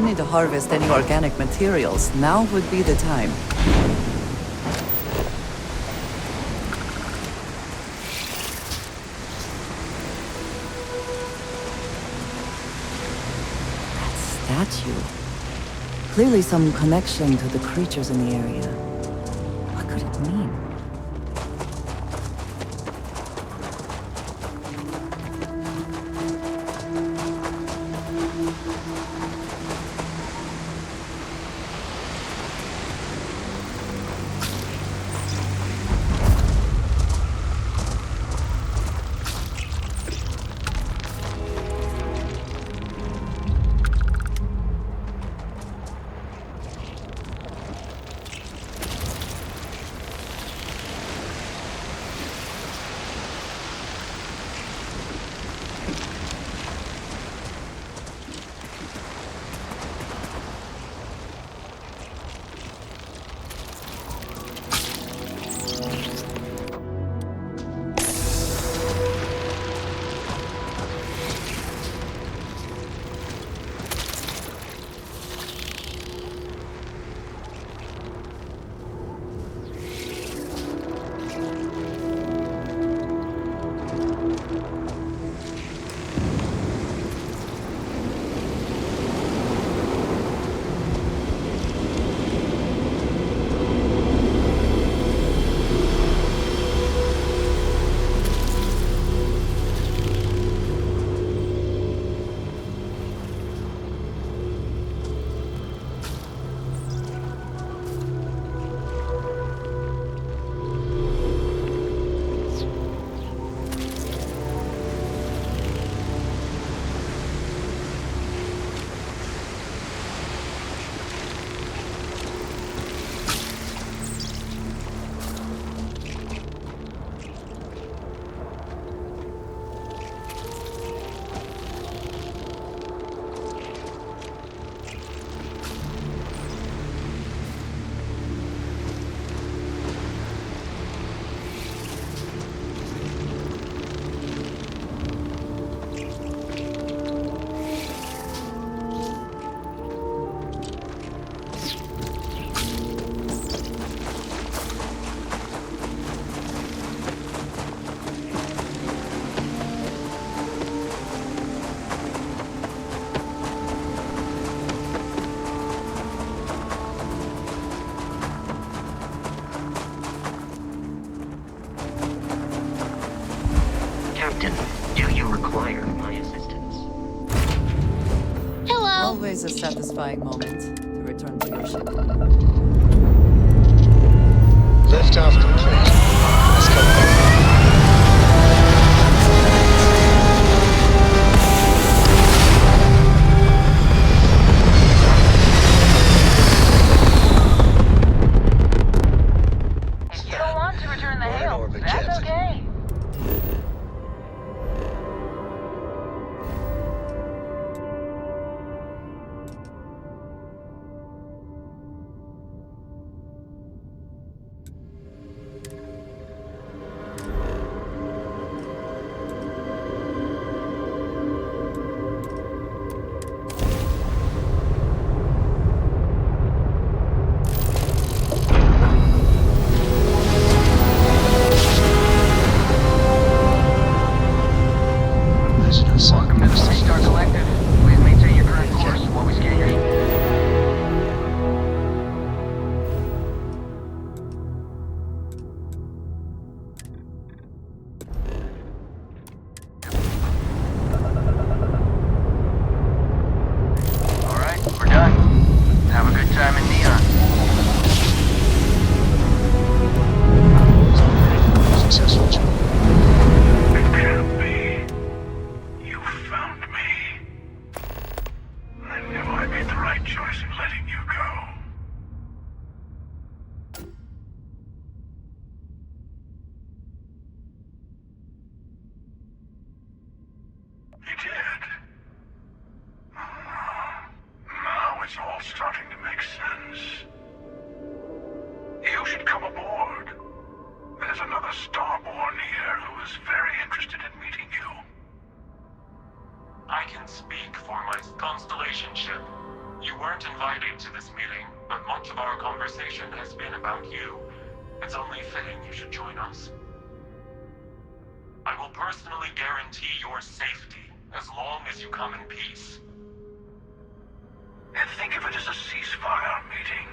need to harvest any organic materials, now would be the time. That statue. Clearly some connection to the creatures in the area. What could it mean? Captain, do you require my assistance? Hello. Always a satisfying moment to return to your ship. Liftoff complete. Let's go. If you don't want to return the We're in hail, orbit, that's Captain. okay. Welcome to the Star Collective. Please maintain your current course while we scan your... Alright, we're done. Have a good time in Neon. Successful job. It can't be. You found me. I knew I made the right choice in letting you go. You did. Now it's all starting to make sense. You should come aboard. There's another Starborn here who is very interested in meeting you. I can speak for my constellation ship. You weren't invited to this meeting, but much of our conversation has been about you. It's only fitting you should join us. I will personally guarantee your safety as long as you come in peace. And think of it as a ceasefire meeting.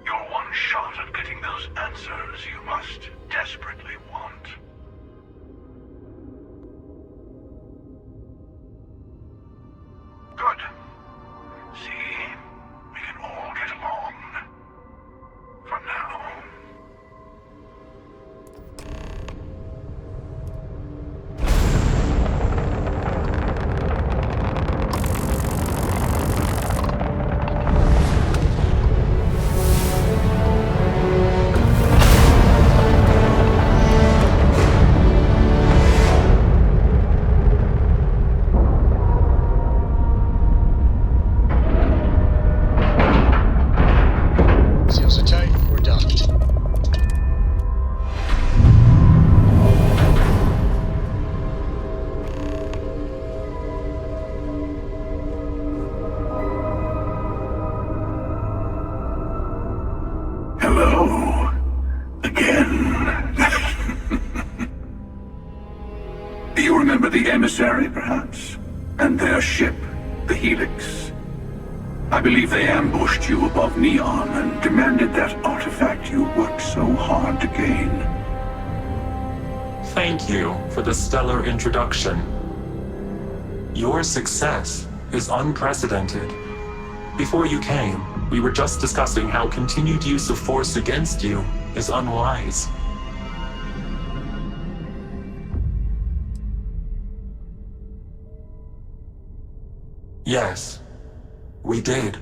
Your one shot at getting those answers you must desperately want. Good. See, we can all get along. For now. Seals are tight, we're done. Hello. Again. Do you remember the emissary, perhaps? And their ship, the Helix? I believe they ambushed you above Neon and demanded that artifact you worked so hard to gain. Thank you for the stellar introduction. Your success is unprecedented. Before you came, we were just discussing how continued use of force against you is unwise. Yes, we did.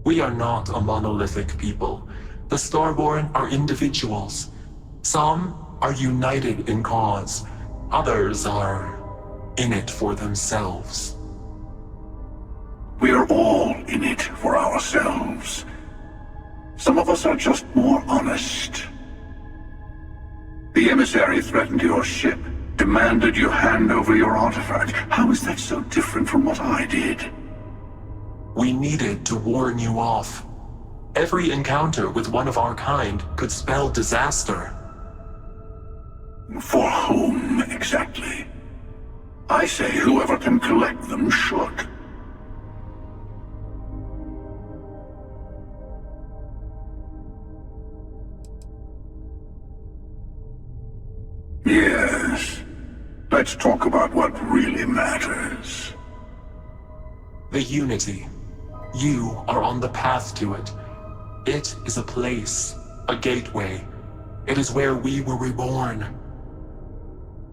We are not a monolithic people. The Starborn are individuals. Some are united in cause. Others are in it for themselves. We are all in it for ourselves. Some of us are just more honest. The emissary threatened your ship, demanded you hand over your artifact. How is that so different from what I did? We needed to warn you off. Every encounter with one of our kind could spell disaster. For whom, exactly? I say whoever can collect them should. Yes. Let's talk about what really matters. The Unity. You are on the path to it. It is a place, a gateway. It is where we were reborn.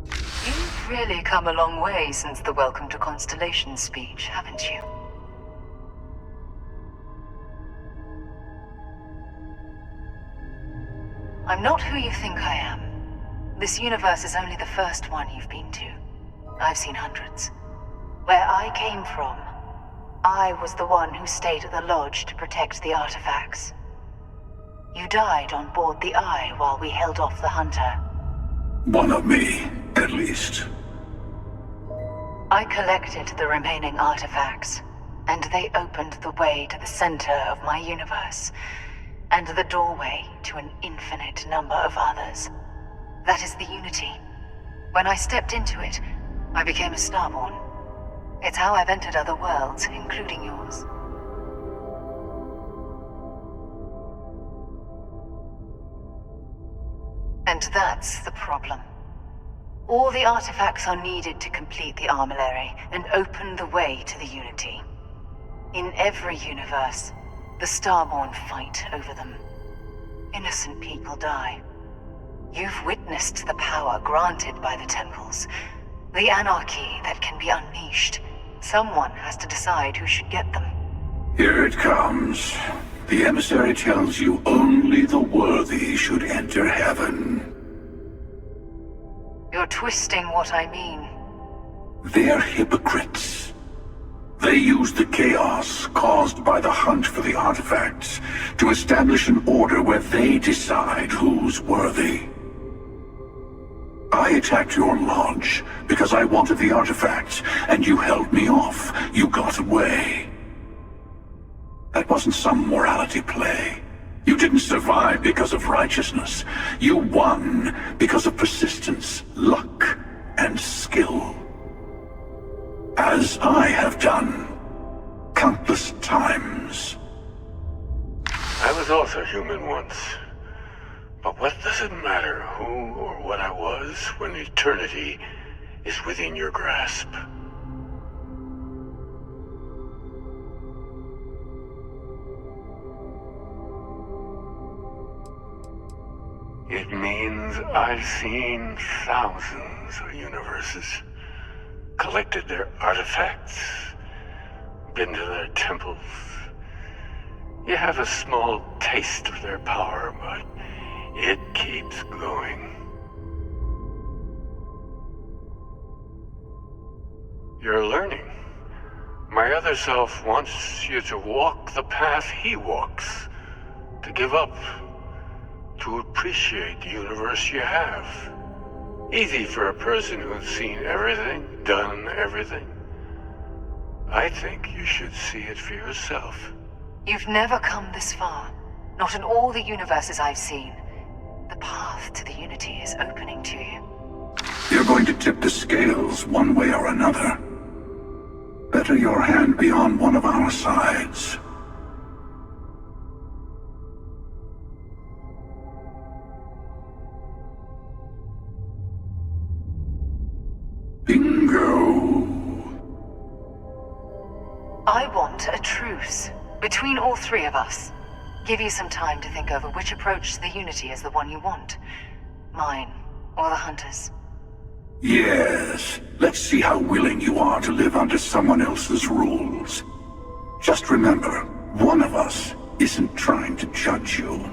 You've really come a long way since the Welcome to Constellation speech, haven't you? I'm not who you think I am. This universe is only the first one you've been to. I've seen hundreds. Where I came from, I was the one who stayed at the lodge to protect the artifacts. You died on board the Eye while we held off the Hunter. One of me, at least. I collected the remaining artifacts, and they opened the way to the center of my universe, and the doorway to an infinite number of others. That is the Unity. When I stepped into it, I became a Starborn. It's how I've entered other worlds, including yours. And that's the problem. All the artifacts are needed to complete the armillary and open the way to the Unity. In every universe, the Starborn fight over them. Innocent people die. You've witnessed the power granted by the temples, the anarchy that can be unleashed. Someone has to decide who should get them. Here it comes. The emissary tells you only the worthy should enter heaven. You're twisting what I mean. They're hypocrites. They use the chaos caused by the hunt for the artifacts to establish an order where they decide who's worthy. I attacked your lodge because I wanted the artifacts, and you held me off. You got away. That wasn't some morality play. You didn't survive because of righteousness. You won because of persistence, luck, and skill. As I have done countless times. I was also human once. But what does it matter who or what I was when eternity is within your grasp? It means I've seen thousands of universes, collected their artifacts, been to their temples. You have a small taste of their power, but it keeps going. You're learning. My other self wants you to walk the path he walks, to give up, to appreciate the universe you have. Easy for a person who's seen everything, done everything. I think you should see it for yourself. You've never come this far. Not in all the universes I've seen. The path to the Unity is opening to you. You're going to tip the scales one way or another. Better your hand be on one of our sides. Bingo. I want a truce between all three of us. Give you some time to think over which approach to the Unity is the one you want. Mine, or the Hunters. Yes, let's see how willing you are to live under someone else's rules. Just remember, one of us isn't trying to judge you.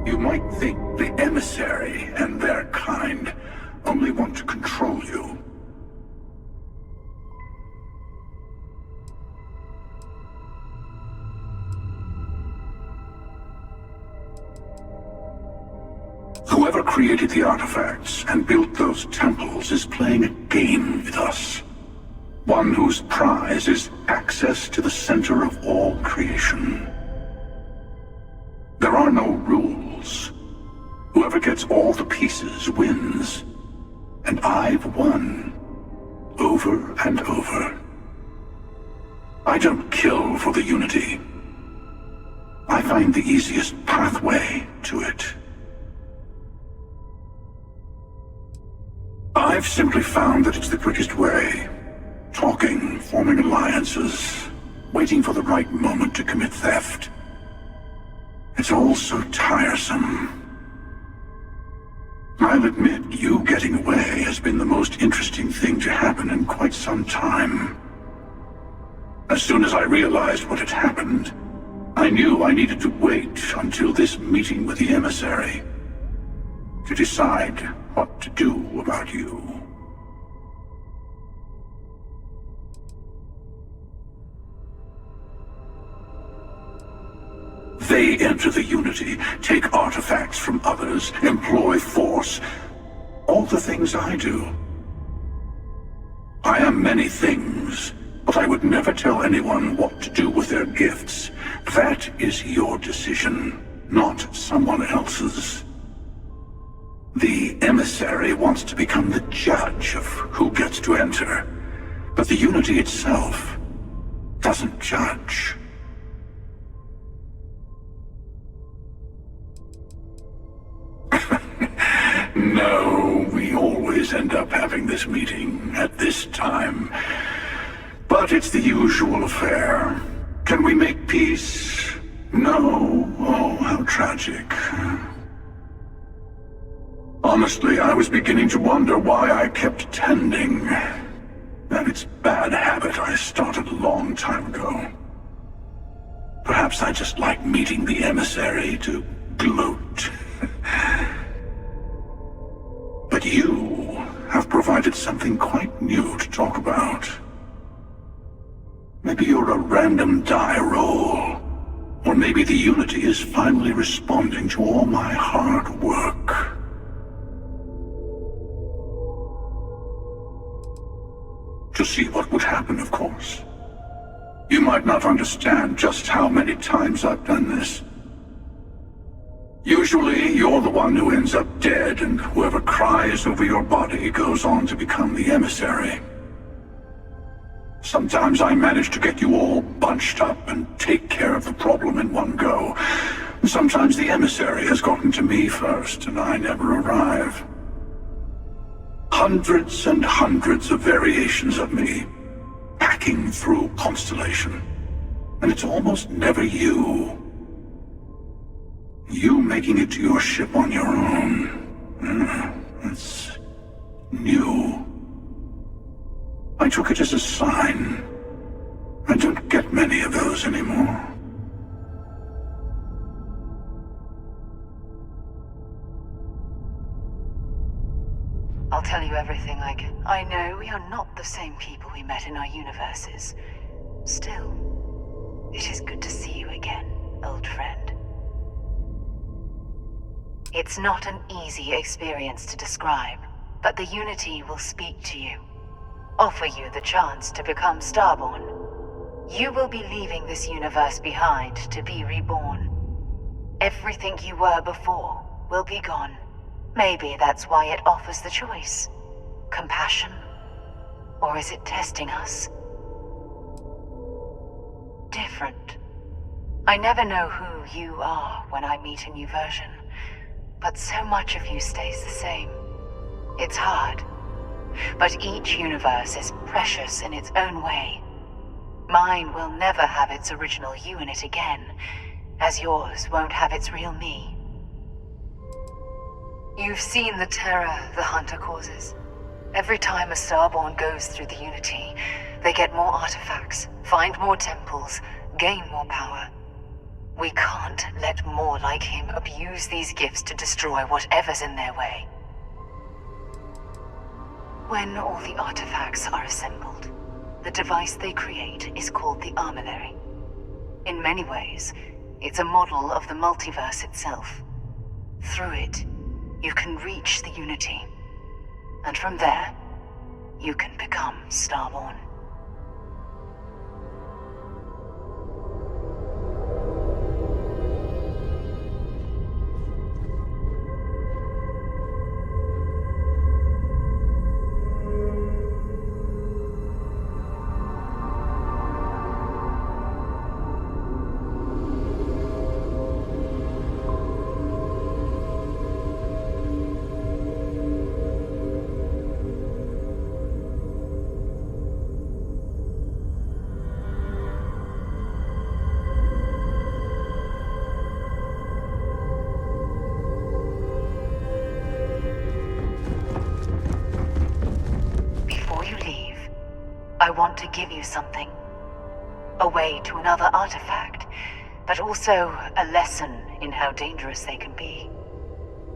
You might think the emissary and their kind only want to control you. Whoever created the artifacts and built those temples is playing a game with us. One whose prize is access to the center of all creation. There are no rules. Whoever gets all the pieces wins. And I've won. Over and over. I don't kill for the Unity. I find the easiest pathway to it. I've simply found that it's the quickest way. Talking, forming alliances, waiting for the right moment to commit theft. It's all so tiresome. I'll admit, you getting away has been the most interesting thing to happen in quite some time. As soon as I realized what had happened, I knew I needed to wait until this meeting with the emissary to decide what to do about you. They enter the Unity, take artifacts from others, employ force. All the things I do. I am many things, but I would never tell anyone what to do with their gifts. That is your decision, not someone else's. The emissary wants to become the judge of who gets to enter, but the Unity itself doesn't judge. No, we always end up having this meeting at this time. But it's the usual affair. Can we make peace? No. Oh, how tragic. Honestly, I was beginning to wonder why I kept tending. That it's a bad habit I started a long time ago. Perhaps I just like meeting the emissary to gloat. But you have provided something quite new to talk about. Maybe you're a random die roll. Or maybe the Unity is finally responding to all my hard work. To see what would happen, of course. You might not understand just how many times I've done this. Usually, you're the one who ends up dead, and whoever cries over your body goes on to become the emissary. Sometimes I manage to get you all bunched up and take care of the problem in one go. Sometimes the emissary has gotten to me first, and I never arrive. Hundreds and hundreds of variations of me, hacking through Constellation. And it's almost never you. You making it to your ship on your own. It's new. I took it as a sign. I don't get many of those anymore. I'll tell you everything I can. I know we are not the same people we met in our universes. Still, it is good to see you again, old friend. It's not an easy experience to describe, but the Unity will speak to you. Offer you the chance to become Starborn. You will be leaving this universe behind to be reborn. Everything you were before will be gone. Maybe that's why it offers the choice. Compassion? Or is it testing us? Different. I never know who you are when I meet a new version, but so much of you stays the same. It's hard. But each universe is precious in its own way. Mine will never have its original you in it again, as yours won't have its real me. You've seen the terror the Hunter causes. Every time a Starborn goes through the Unity, they get more artifacts, find more temples, gain more power. We can't let more like him abuse these gifts to destroy whatever's in their way. When all the artifacts are assembled, the device they create is called the Armillary. In many ways, it's a model of the multiverse itself. Through it, you can reach the Unity. And from there, you can become Starborn. I want to give you something. A way to another artifact, but also a lesson in how dangerous they can be.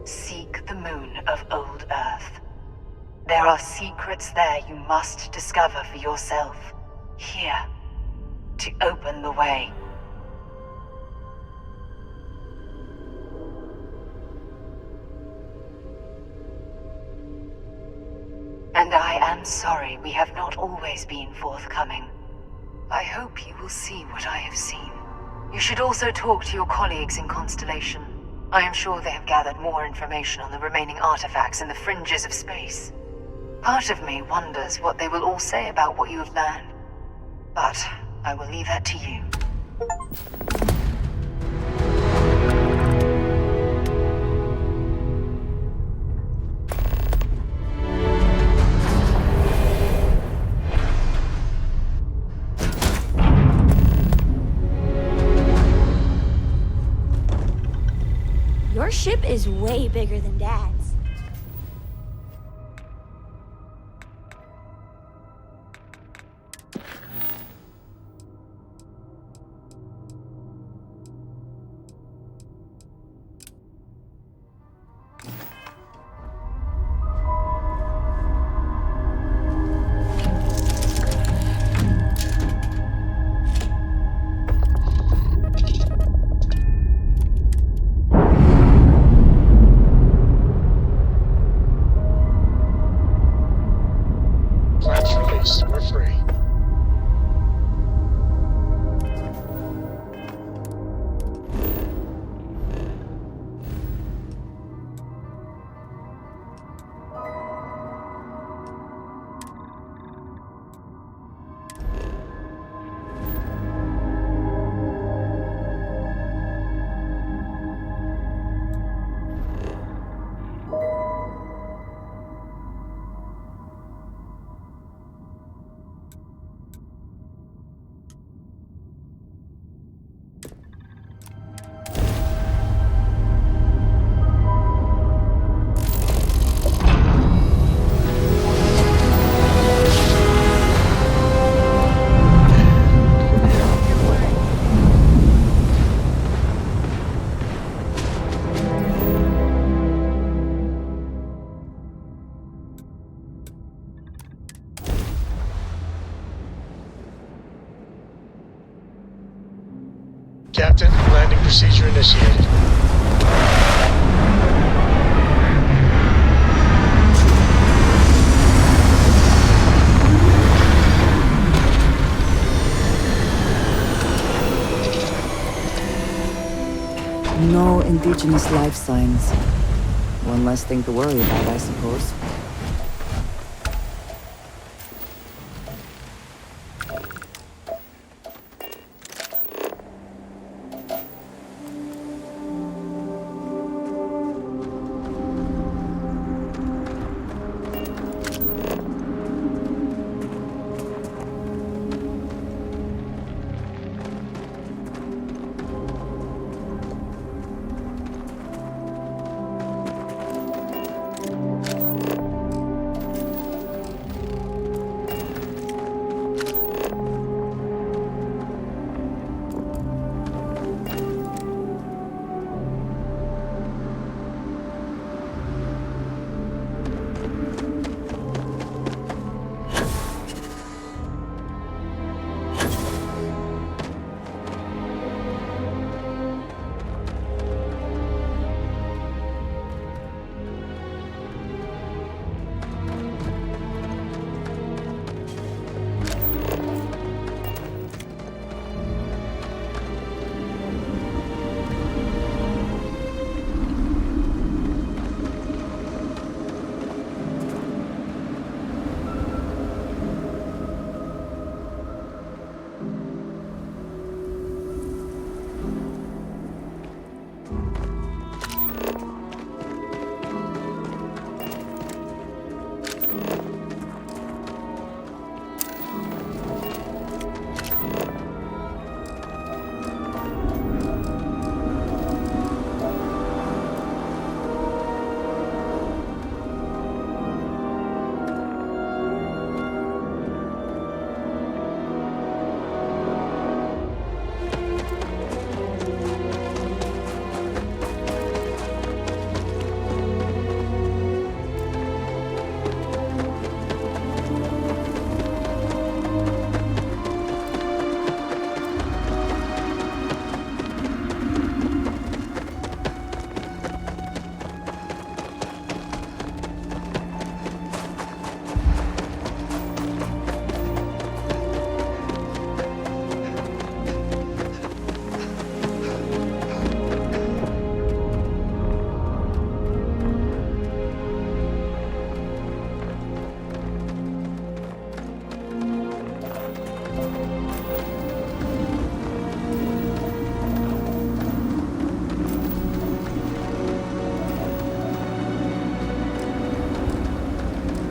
Seek the moon of old Earth. There are secrets there you must discover for yourself. Here, to open the way. And I am sorry we have not always been forthcoming. I hope you will see what I have seen. You should also talk to your colleagues in Constellation. I am sure they have gathered more information on the remaining artifacts in the fringes of space. Part of me wonders what they will all say about what you have learned. But I will leave that to you. Your ship is way bigger than Dad's. Flaps released. We're free. Captain, landing procedure initiated. No indigenous life signs. One less thing to worry about, I suppose.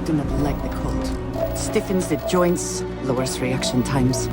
Do not like the cold. It stiffens the joints, lowers reaction times.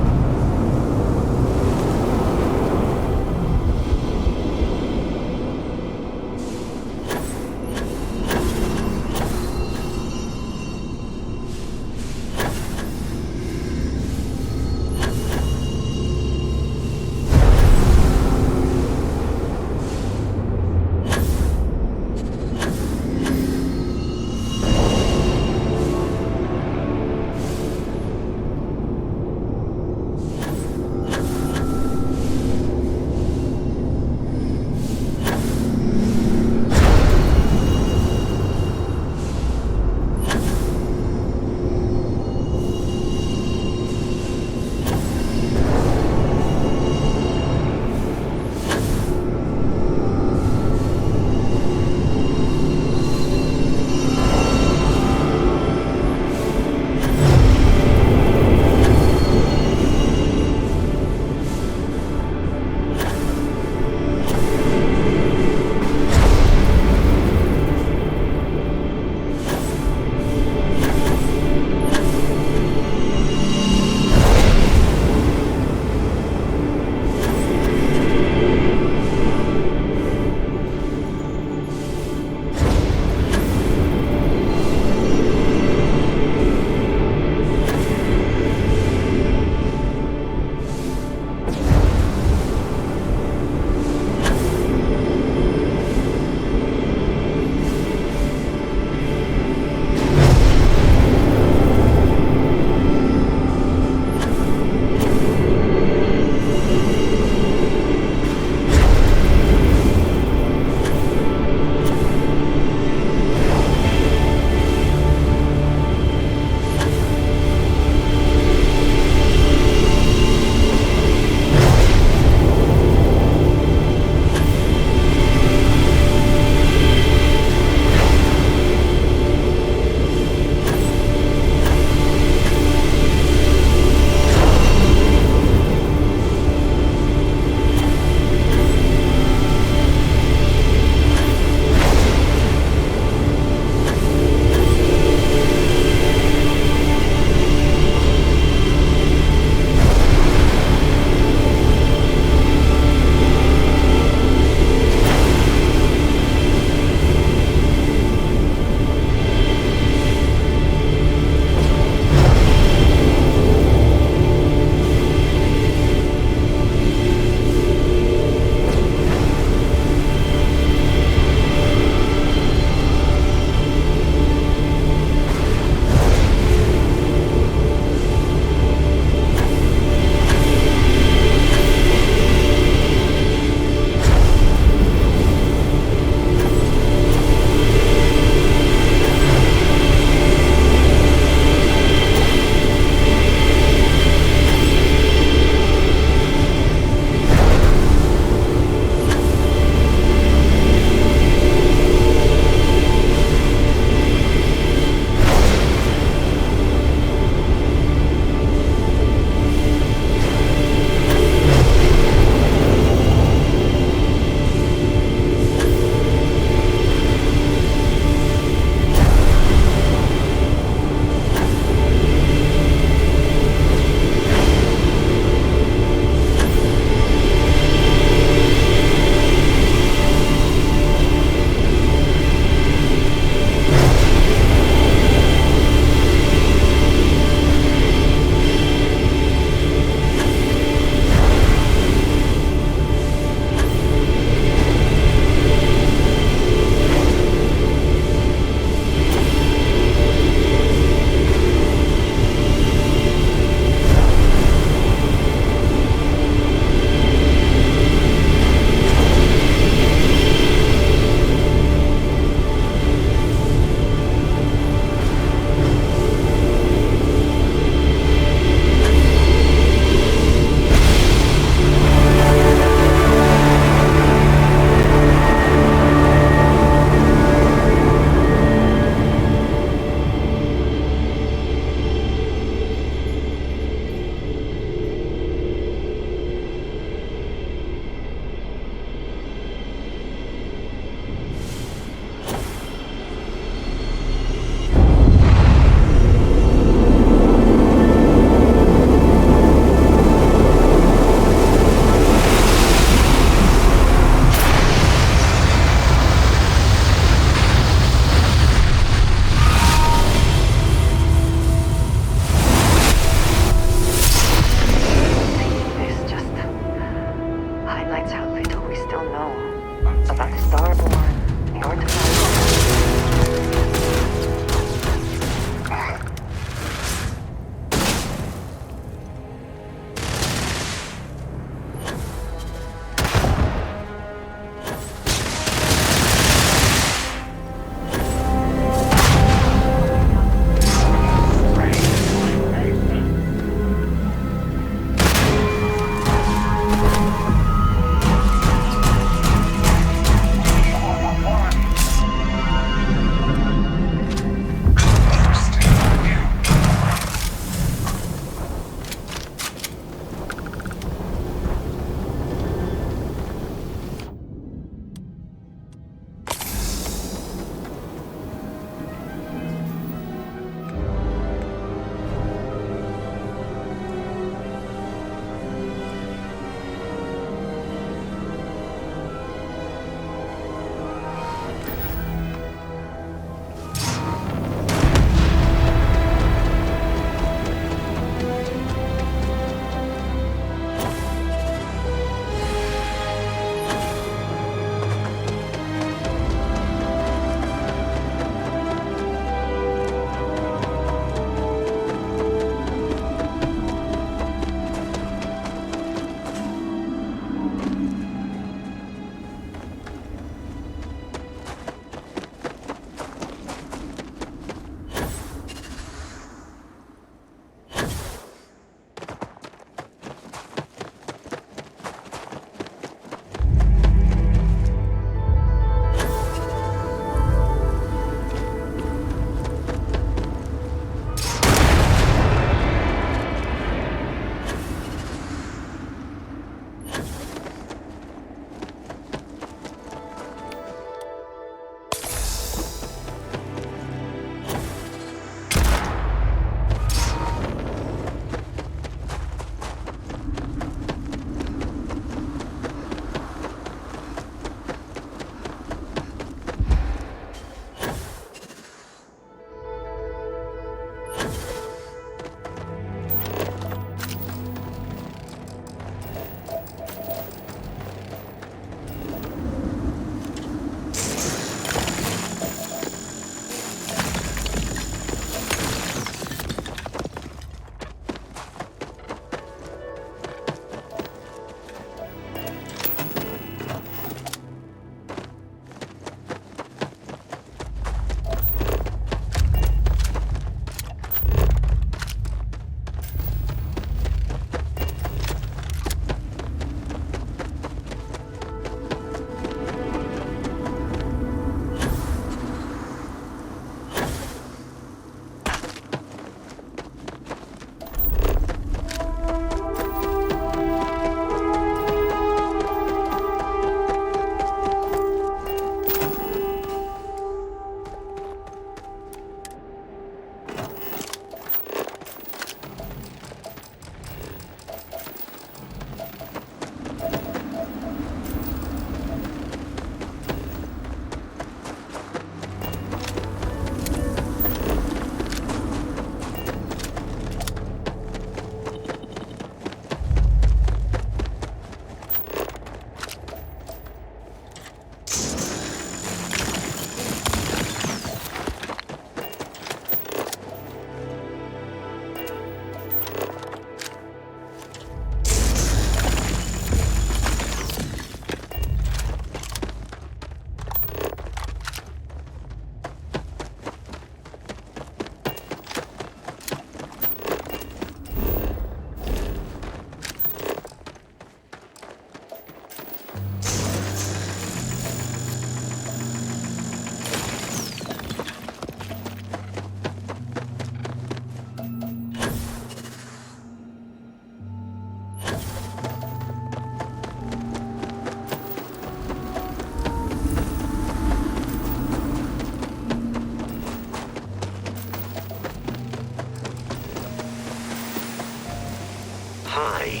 Hi.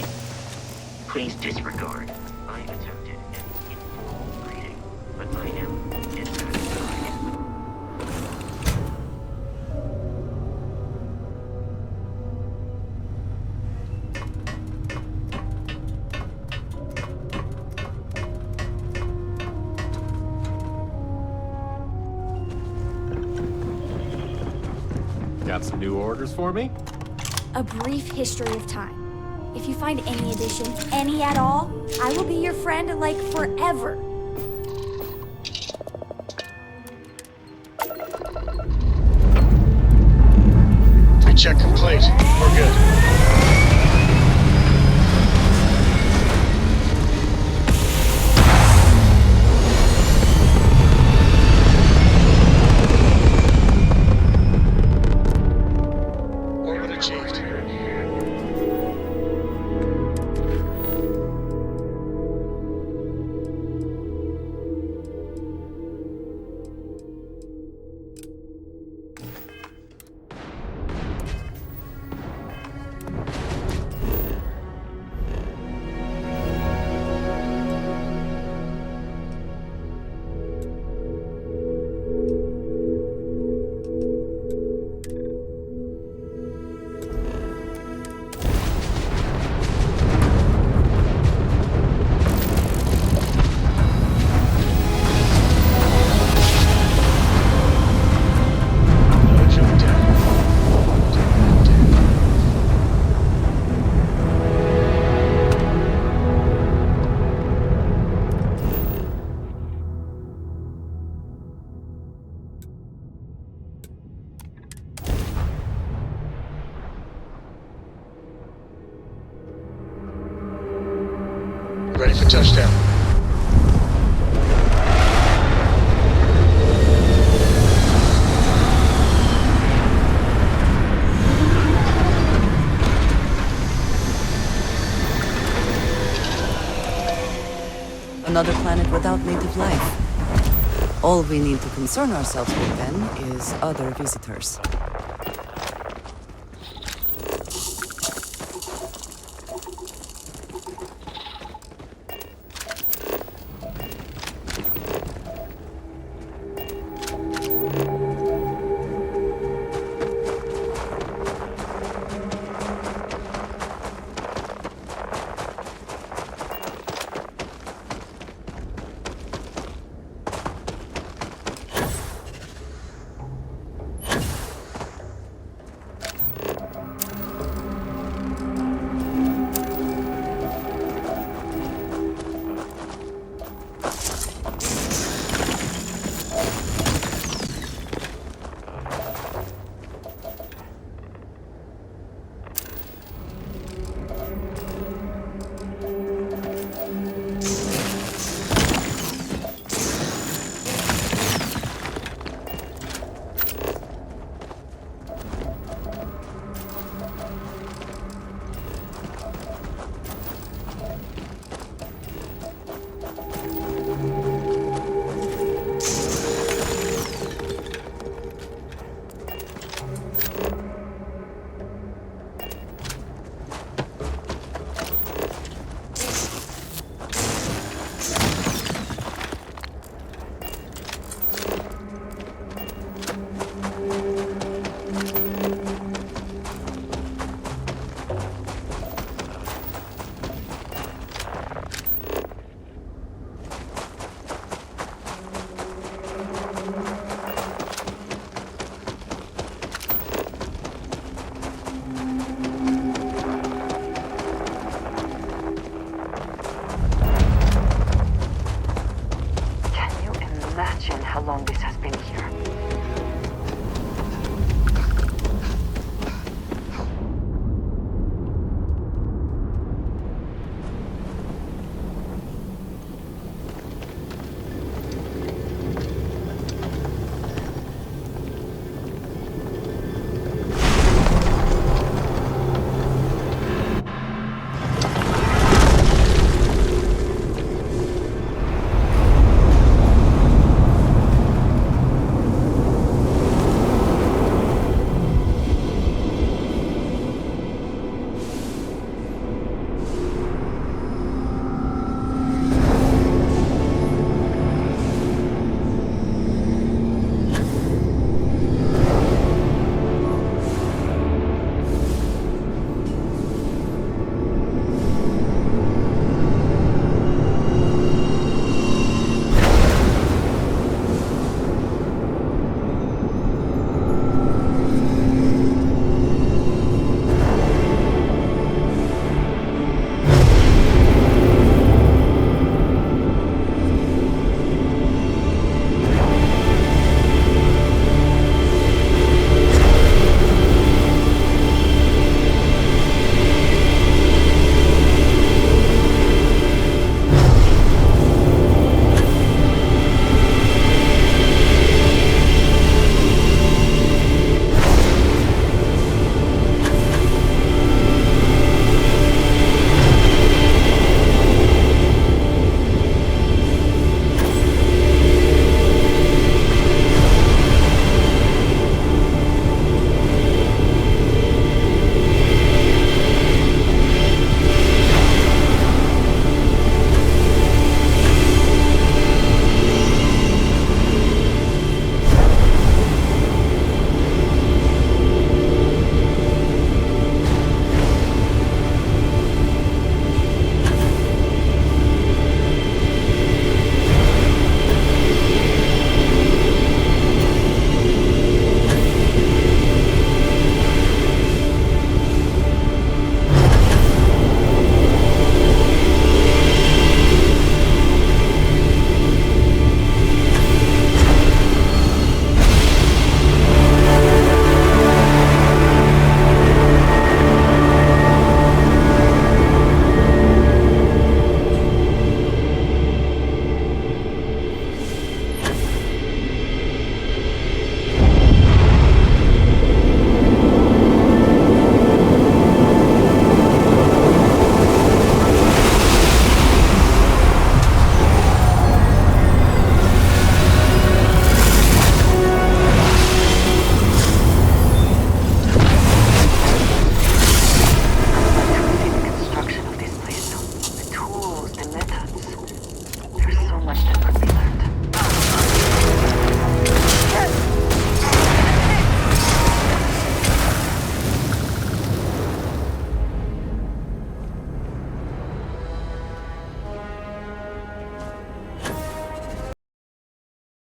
Please disregard. I attempted an informal greeting, but I am dissatisfied. Got some new orders for me? A brief history of time. If you find any addition, any at all, I will be your friend like forever. Pre-check complete. We're good. Orbit achieved. Ready for touchdown. Another planet without native life. All we need to concern ourselves with then is other visitors.